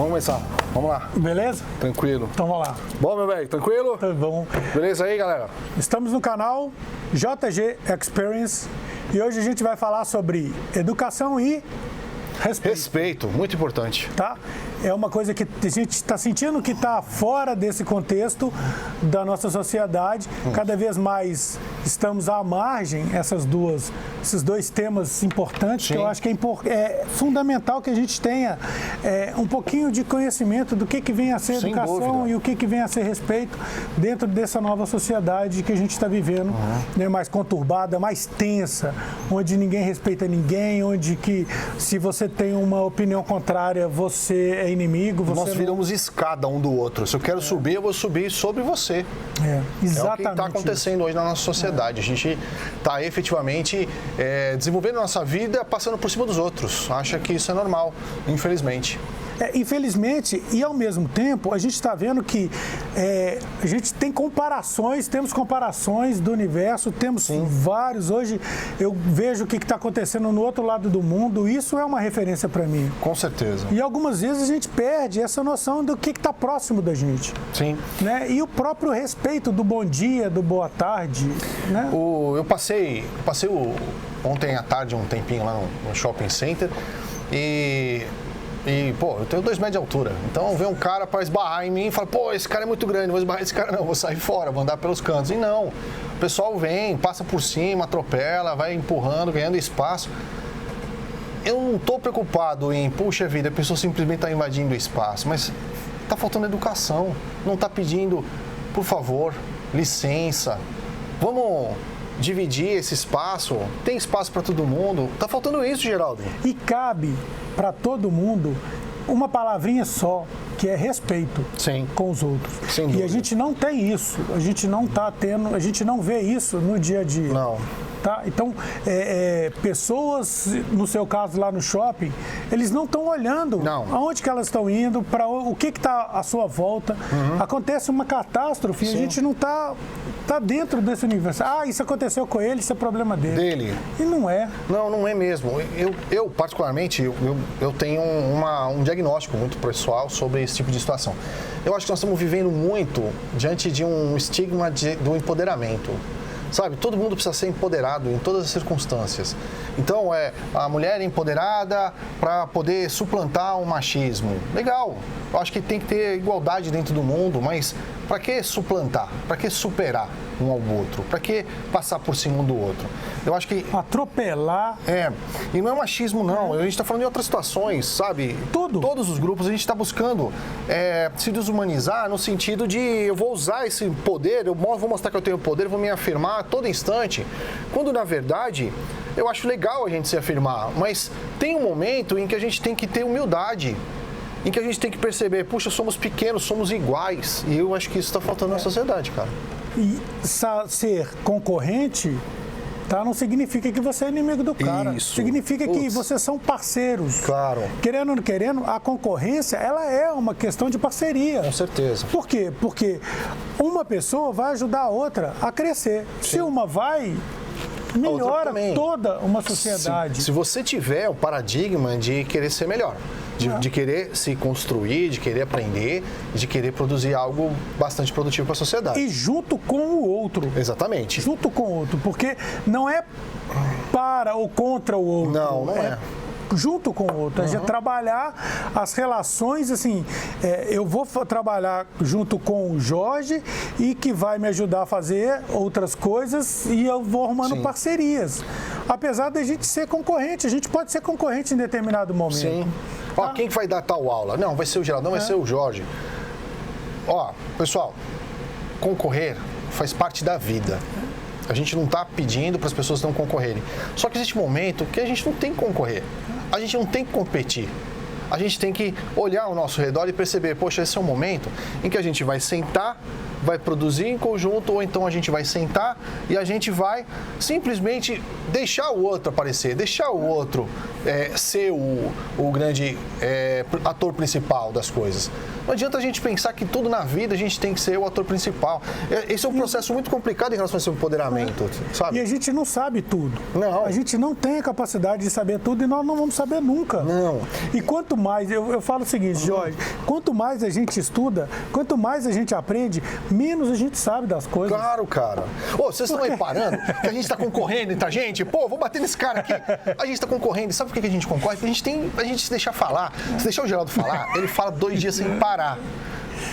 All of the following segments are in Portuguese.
Vamos começar. Vamos lá. Beleza? Tranquilo. Então vamos lá. Bom, meu velho, tranquilo? Tá bom. Beleza aí, galera? Estamos no canal JG Experience e hoje a gente vai falar sobre educação e respeito, muito importante. Tá? É uma coisa que a gente está sentindo que está fora desse contexto da nossa sociedade. Cada vez mais estamos à margem, esses dois temas importantes. Sim. Que eu acho que é fundamental que a gente tenha um pouquinho de conhecimento do que vem a ser educação e o que vem a ser respeito dentro dessa nova sociedade que a gente está vivendo, né, mais conturbada, mais tensa, onde ninguém respeita ninguém, onde que se você tem uma opinião contrária, você é inimigo. Nós viramos escada um do outro. Se eu quero subir, eu vou subir sobre você. Exatamente. É o que está acontecendo hoje na nossa sociedade. A gente está efetivamente desenvolvendo a nossa vida passando por cima dos outros. Acha que isso é normal, infelizmente. Infelizmente, e ao mesmo tempo, a gente está vendo que a gente tem temos comparações do universo, temos vários. Hoje eu vejo o que está acontecendo no outro lado do mundo, isso é uma referência para mim. Com certeza. E algumas vezes a gente perde essa noção do que está próximo da gente. Sim. Né? E o próprio respeito do bom dia, do boa tarde. Né? Eu passei ontem à tarde um tempinho lá no shopping center e, pô, eu tenho 2 metros de altura. Então, vem um cara para esbarrar em mim e fala, pô, esse cara é muito grande, vou esbarrar esse cara não, vou sair fora, vou andar pelos cantos. E não, o pessoal vem, passa por cima, atropela, vai empurrando, ganhando espaço. Eu não estou preocupado em, puxa vida, a pessoa simplesmente está invadindo o espaço, mas está faltando educação, não está pedindo, por favor, licença, vamos dividir esse espaço, tem espaço para todo mundo, está faltando isso, Geraldo. E cabe para todo mundo uma palavrinha só, que é respeito com os outros. Sem dúvida. E a gente não tem isso, a gente não vê isso no dia a dia. Não. Tá? Então, pessoas, no seu caso lá no shopping, eles não estão olhando aonde que elas estão indo, para o que está à sua volta. Acontece uma catástrofe e a gente não está dentro desse universo. Isso aconteceu com ele, isso é problema dele. E não é. Não é mesmo. Eu particularmente, eu tenho um diagnóstico muito pessoal sobre esse tipo de situação. Eu acho que nós estamos vivendo muito diante de um estigma do empoderamento. Sabe, todo mundo precisa ser empoderado em todas as circunstâncias. Então, a mulher empoderada para poder suplantar o machismo. Legal, eu acho que tem que ter igualdade dentro do mundo, mas para que suplantar? Para que superar um ao outro? Para que passar por cima um do outro? Eu acho que... atropelar... E não é machismo, não. A gente está falando de outras situações, sabe? Todos os grupos, a gente está buscando se desumanizar no sentido de eu vou usar esse poder, eu vou mostrar que eu tenho poder, vou me afirmar a todo instante. Quando, na verdade, eu acho legal a gente se afirmar, mas tem um momento em que a gente tem que ter humildade, em que a gente tem que perceber, puxa, somos pequenos, somos iguais. E eu acho que isso está faltando na sociedade, cara. E ser concorrente... não significa que você é inimigo do cara. Isso. Significa que vocês são parceiros. Claro. Querendo ou não querendo, a concorrência, ela é uma questão de parceria. Com certeza. Por quê? Porque uma pessoa vai ajudar a outra a crescer. Se uma vai, melhora toda uma sociedade. Se você tiver o paradigma de querer ser melhor, de querer se construir, de querer aprender, de querer produzir algo bastante produtivo para a sociedade. E junto com o outro. Exatamente. Junto com o outro, porque não é para ou contra o outro. Não é. Junto com o outro, a gente trabalhar as relações, assim, eu vou trabalhar junto com o Jorge e que vai me ajudar a fazer outras coisas e eu vou arrumando parcerias. Apesar da gente ser concorrente, a gente pode ser concorrente em determinado momento. Sim. Quem que vai dar tal aula? Não, vai ser o Geraldo, não vai ser o Jorge. Pessoal, concorrer faz parte da vida. A gente não está pedindo para as pessoas não concorrerem. Só que existe um momento que a gente não tem que concorrer. A gente não tem que competir. A gente tem que olhar ao nosso redor e perceber, poxa, esse é um momento em que a gente vai sentar, vai produzir em conjunto, ou então a gente vai sentar e a gente vai simplesmente deixar o outro aparecer, deixar o outro ser o grande ator principal das coisas. Não adianta a gente pensar que tudo na vida a gente tem que ser o ator principal. Esse é um processo muito complicado em relação ao seu empoderamento, sabe? E a gente não sabe tudo. Não. A gente não tem a capacidade de saber tudo e nós não vamos saber nunca. Não. E quanto mais, eu falo o seguinte, Jorge, quanto mais a gente estuda, quanto mais a gente aprende, menos a gente sabe das coisas. Claro, cara. Ô, vocês estão aí parando que a gente está concorrendo entre a gente? Pô, vou bater nesse cara aqui. A gente está concorrendo. Sabe por que a gente concorre? Porque a gente se deixar falar. Se deixar o Geraldo falar, ele fala 2 dias sem parar.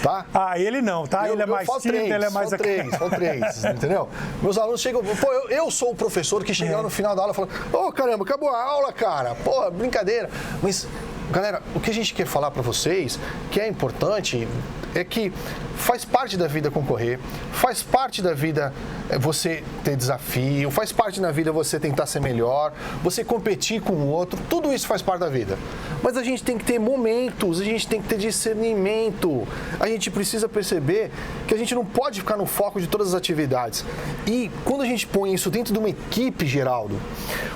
Tá? Ele não, tá? Ele é mais tímido, ele é mais... São três, entendeu? Meus alunos chegam... Pô, eu sou o professor que chega lá no final da aula e fala: ô, caramba, acabou a aula, cara. Pô, brincadeira. Mas, galera, o que a gente quer falar pra vocês, que é importante, é que faz parte da vida concorrer, faz parte da vida você ter desafio, faz parte da vida você tentar ser melhor, você competir com o outro, tudo isso faz parte da vida. Mas a gente tem que ter momentos, a gente tem que ter discernimento, a gente precisa perceber que a gente não pode ficar no foco de todas as atividades. E quando a gente põe isso dentro de uma equipe, Geraldo,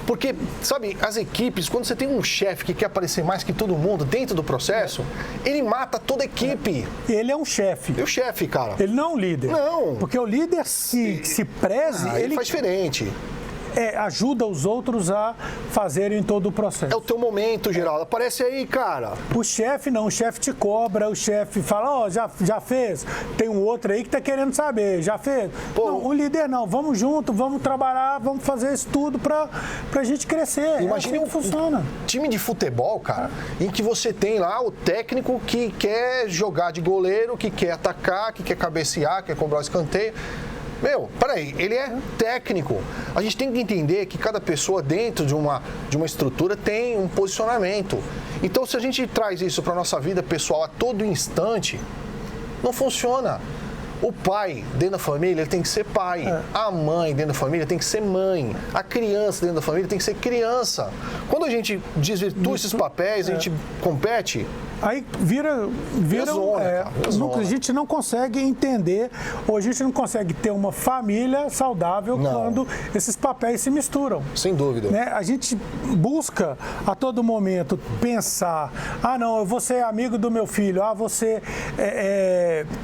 porque, sabe, as equipes, quando você tem um chefe que quer aparecer mais que todo mundo dentro do processo, ele mata toda a equipe. Ele é um chefe. E o chefe, cara? Ele não é um líder. Não. Porque o líder que se preze, ele faz diferente. Ajuda os outros a fazerem todo o processo. É o teu momento, Geraldo. Aparece aí, cara. O chefe não, o chefe te cobra, o chefe fala, já fez? Tem um outro aí que tá querendo saber, já fez? Pô, não, o líder não, vamos junto, vamos trabalhar, vamos fazer isso tudo pra gente crescer. Imagina assim que funciona. Time de futebol, cara, em que você tem lá o técnico que quer jogar de goleiro, que quer atacar, que quer cabecear, quer cobrar o escanteio. Meu, peraí, ele é técnico. A gente tem que entender que cada pessoa dentro de uma estrutura tem um posicionamento. Então, se a gente traz isso para a nossa vida pessoal a todo instante, não funciona. O pai dentro da família ele tem que ser pai. A mãe dentro da família tem que ser mãe. A criança dentro da família tem que ser criança. Quando a gente desvirtua esses papéis, a gente compete... Aí vira a gente não consegue entender, ou a gente não consegue ter uma família saudável quando esses papéis se misturam. Sem dúvida. Né? A gente busca a todo momento pensar, não, eu vou ser amigo do meu filho, vou ser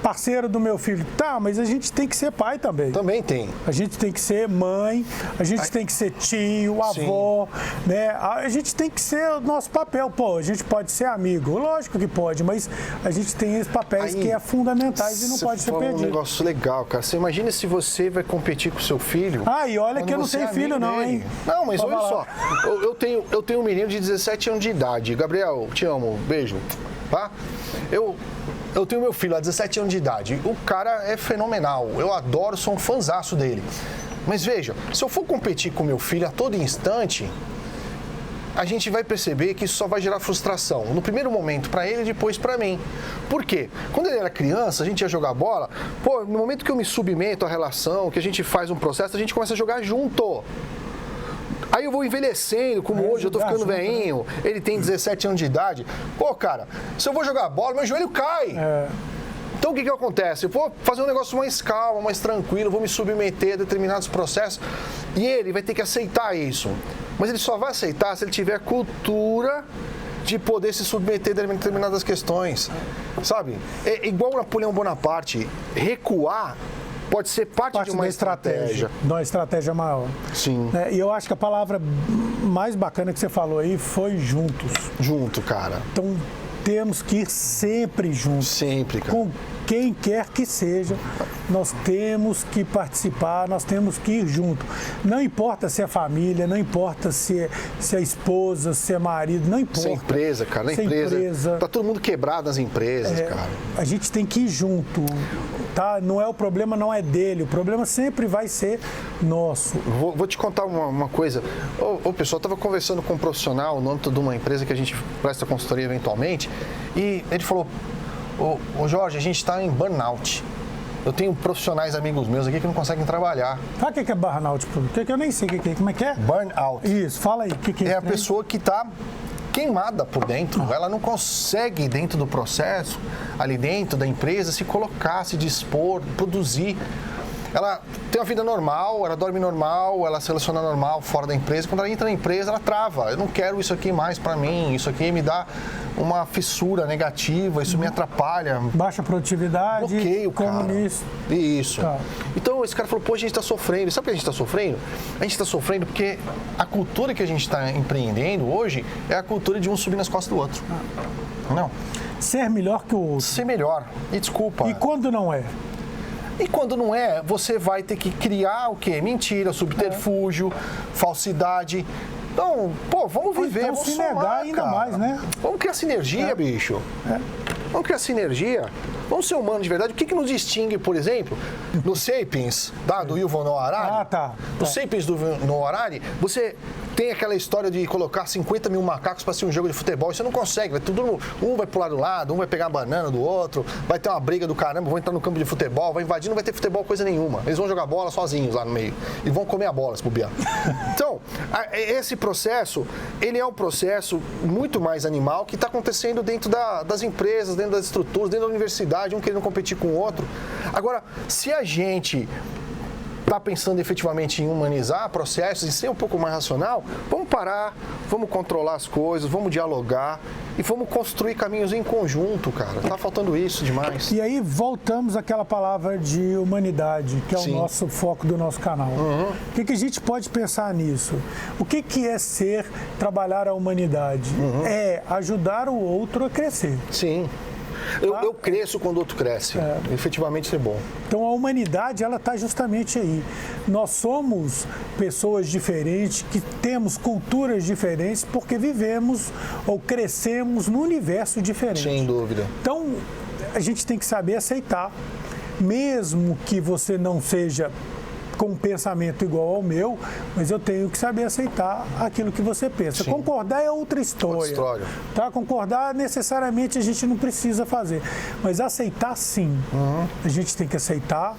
parceiro do meu filho. Tá, mas a gente tem que ser pai também. Também tem. A gente tem que ser mãe, a gente tem que ser tio, avó, né? A gente tem que ser o nosso papel. Pô, a gente pode ser amigo, lógico que pode, mas a gente tem esses papéis que é fundamentais e não pode ser perdido. Um negócio legal, cara. Você imagina se você vai competir com o seu filho. E olha que eu não tenho filho não, hein? Não, mas olha só. Eu tenho um menino de 17 anos de idade. Gabriel, te amo. Beijo. Tá? Eu tenho meu filho há 17 anos de idade. O cara é fenomenal. Eu adoro, sou um fãzaço dele. Mas veja, se eu for competir com meu filho a todo instante, a gente vai perceber que isso só vai gerar frustração. No primeiro momento para ele e depois para mim. Por quê? Quando ele era criança, a gente ia jogar bola, no momento que eu me submeto à relação, que a gente faz um processo, a gente começa a jogar junto. Aí eu vou envelhecendo, como hoje eu tô ficando velhinho, ele tem 17 anos de idade. Cara, se eu vou jogar bola, meu joelho cai. Então o que acontece? Eu vou fazer um negócio mais calmo, mais tranquilo, vou me submeter a determinados processos e ele vai ter que aceitar isso. Mas ele só vai aceitar se ele tiver cultura de poder se submeter a determinadas questões, sabe? É igual o Napoleão Bonaparte, recuar pode ser parte de uma estratégia. De uma estratégia maior. Sim. E eu acho que a palavra mais bacana que você falou aí foi juntos. Junto, cara. Então, temos que ir sempre juntos. Sempre, cara. Com quem quer que seja, nós temos que participar, nós temos que ir junto. Não importa se é família, não importa se é esposa, se é marido, não importa. Se é empresa, cara, na empresa. Tá todo mundo quebrado nas empresas, cara. A gente tem que ir junto, tá? Não é o problema, não é dele, o problema sempre vai ser nosso. Vou te contar uma coisa. O pessoal estava conversando com um profissional no âmbito de uma empresa que a gente presta consultoria eventualmente, e ele falou: Ô Jorge, a gente está em burnout. Eu tenho profissionais amigos meus aqui que não conseguem trabalhar. Fala o que é burnout, porque eu nem sei o que é. Como é que é? Burnout. Isso, fala aí. O que é? É a pessoa que está queimada por dentro. Ela não consegue, dentro do processo, ali dentro da empresa, se colocar, se dispor, produzir. ela tem uma vida normal, ela dorme normal, ela se relaciona normal fora da empresa. Quando ela entra na empresa, ela trava. Eu não quero isso aqui mais para mim, isso aqui me dá uma fissura negativa, isso me atrapalha. Baixa produtividade, bloqueio, como cara. nisso. Isso. Tá. Então, esse cara falou, pô, a gente está sofrendo. Sabe por que a gente está sofrendo? A gente está sofrendo porque a cultura que a gente está empreendendo hoje é a cultura de um subir nas costas do outro. Não. Ser melhor que o outro. Ser melhor. E desculpa. E quando não é? E quando não é, você vai ter que criar o quê? Mentira, subterfúgio, falsidade. Então, pô, vamos viver, então, vamos se negar somar, ainda cara. mais, né? Vamos criar sinergia, bicho. Vamos criar sinergia. Vamos ser humanos de verdade. O que nos distingue, por exemplo, no Sapiens, do Yuval Noah Harari? Tá. No Sapiens do Noah Harari, você tem aquela história de colocar 50 mil macacos para assistir um jogo de futebol. E você não consegue. Um vai pular do lado, um vai pegar a banana do outro, vai ter uma briga do caramba, vão entrar no campo de futebol, vai invadir, não vai ter futebol coisa nenhuma. Eles vão jogar bola sozinhos lá no meio. E vão comer a bola, se bobear. Então, esse processo, ele é um processo muito mais animal que está acontecendo dentro das empresas, dentro das estruturas, dentro da universidade, um querendo competir com o outro. Agora, se a gente está pensando efetivamente em humanizar processos e ser um pouco mais racional, vamos parar, vamos controlar as coisas, vamos dialogar e vamos construir caminhos em conjunto, cara. Tá faltando isso demais. E aí voltamos àquela palavra de humanidade, que é Sim. o nosso foco do nosso canal. O que a gente pode pensar nisso? O que é trabalhar a humanidade? É ajudar o outro a crescer. Sim. Eu cresço quando o outro cresce. Efetivamente isso é bom. Então a humanidade, ela está justamente aí. Nós somos pessoas diferentes, que temos culturas diferentes, porque vivemos ou crescemos num universo diferente. Sem dúvida. Então a gente tem que saber aceitar, mesmo que você não seja com um pensamento igual ao meu, mas eu tenho que saber aceitar aquilo que você pensa. Sim. Concordar é outra história. Tá? Concordar necessariamente a gente não precisa fazer, mas aceitar sim. A gente tem que aceitar,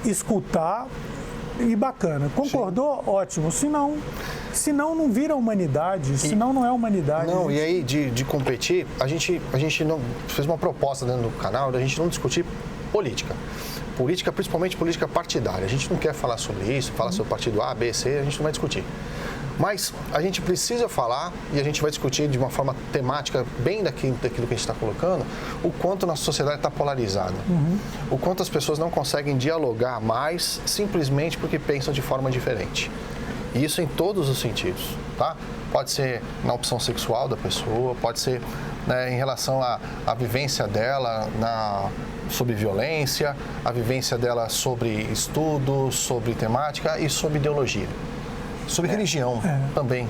escutar e bacana. Concordou? Sim. Ótimo. Senão não vira humanidade, senão não é humanidade. Não, e aí de competir, a gente não fez uma proposta dentro do canal da gente não discutir política. Política, principalmente política partidária. A gente não quer falar sobre isso, falar sobre o partido A, B, C, a gente não vai discutir. Mas a gente precisa falar, e a gente vai discutir de uma forma temática, bem daquilo que a gente está colocando, o quanto nossa sociedade está polarizada. O quanto as pessoas não conseguem dialogar mais simplesmente porque pensam de forma diferente. E isso em todos os sentidos, tá? Pode ser na opção sexual da pessoa, pode ser em relação à vivência dela sobre violência, a vivência dela sobre estudos, sobre temática e sobre ideologia. Sobre religião também.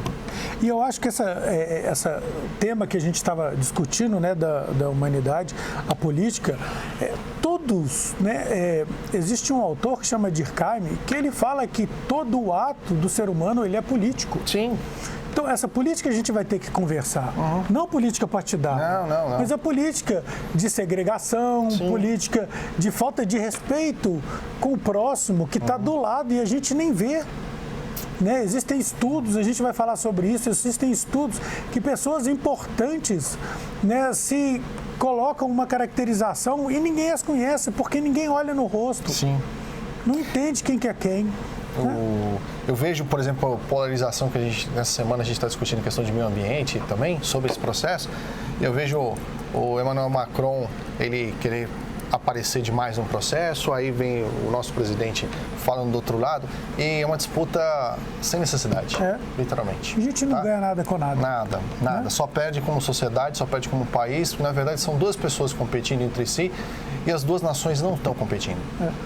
E eu acho que essa tema que a gente estava discutindo, né, da humanidade, a política, todos, né, existe um autor que chama Durkheim, que ele fala que todo ato do ser humano ele é político. Sim. Então, essa política a gente vai ter que conversar. Não política partidária, não. mas a política de segregação, política de falta de respeito com o próximo que está do lado e a gente nem vê. Né? Existem estudos, a gente vai falar sobre isso, existem estudos que pessoas importantes, né, se colocam uma caracterização e ninguém as conhece, porque ninguém olha no rosto. Sim. Não entende quem que é quem. Eu vejo, por exemplo, a polarização que nessa semana a gente está discutindo em questão de meio ambiente também, sobre esse processo. Eu vejo o Emmanuel Macron, ele querer aparecer demais no processo, aí vem o nosso presidente falando do outro lado, e é uma disputa sem necessidade, literalmente. A gente não ganha nada com nada. Nada. Só perde como sociedade, só perde como país. Na verdade, são duas pessoas competindo entre si e as duas nações não estão competindo.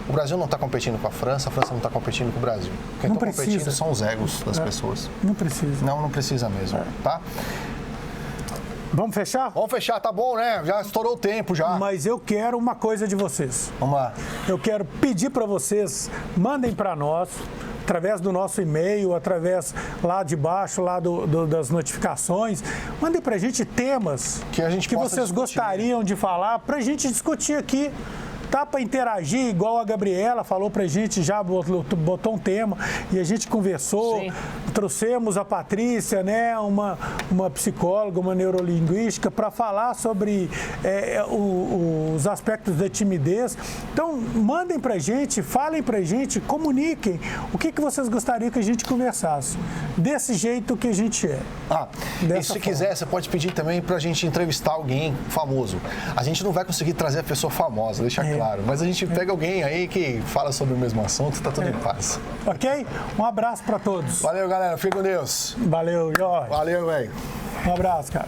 O Brasil não está competindo com a França não está competindo com o Brasil. Quem está competindo são os egos das pessoas. Não precisa. Não precisa mesmo, tá? Vamos fechar? Vamos fechar, tá bom, né? Já estourou o tempo já. Mas eu quero uma coisa de vocês. Vamos lá. Eu quero pedir para vocês, mandem para nós, através do nosso e-mail, através lá de baixo, lá das notificações, mandem para a gente temas que vocês gostariam de falar, para a gente discutir aqui. Tá para interagir, igual a Gabriela falou pra gente, já botou um tema e a gente conversou. trouxemos a Patrícia, né, uma psicóloga, uma neurolinguística, para falar sobre os aspectos da timidez. Então, mandem para a gente, falem para a gente, comuniquem o que vocês gostariam que a gente conversasse. Desse jeito que a gente é. E se quiser, você pode pedir também para a gente entrevistar alguém famoso. A gente não vai conseguir trazer a pessoa famosa, deixa claro, mas a gente pega alguém aí que fala sobre o mesmo assunto, tá tudo em paz. Ok? Um abraço para todos. Valeu, galera. Fique com Deus. Valeu, Jorge. Valeu, velho. Um abraço, cara.